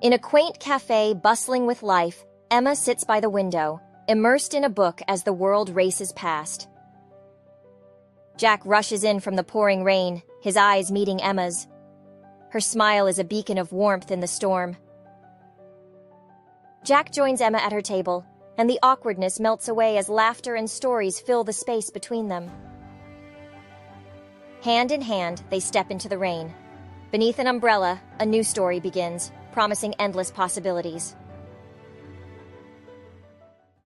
In a quaint cafe bustling with life, Emma sits by the window, immersed in a book as the world races past. Jack rushes in from the pouring rain, his eyes meeting Emma's. Her smile is a beacon of warmth in the storm. Jack joins Emma at her table, and the awkwardness melts away as laughter and stories fill the space between them. Hand in hand, they step into the rain. Beneath an umbrella, a new story begins, promising endless possibilities.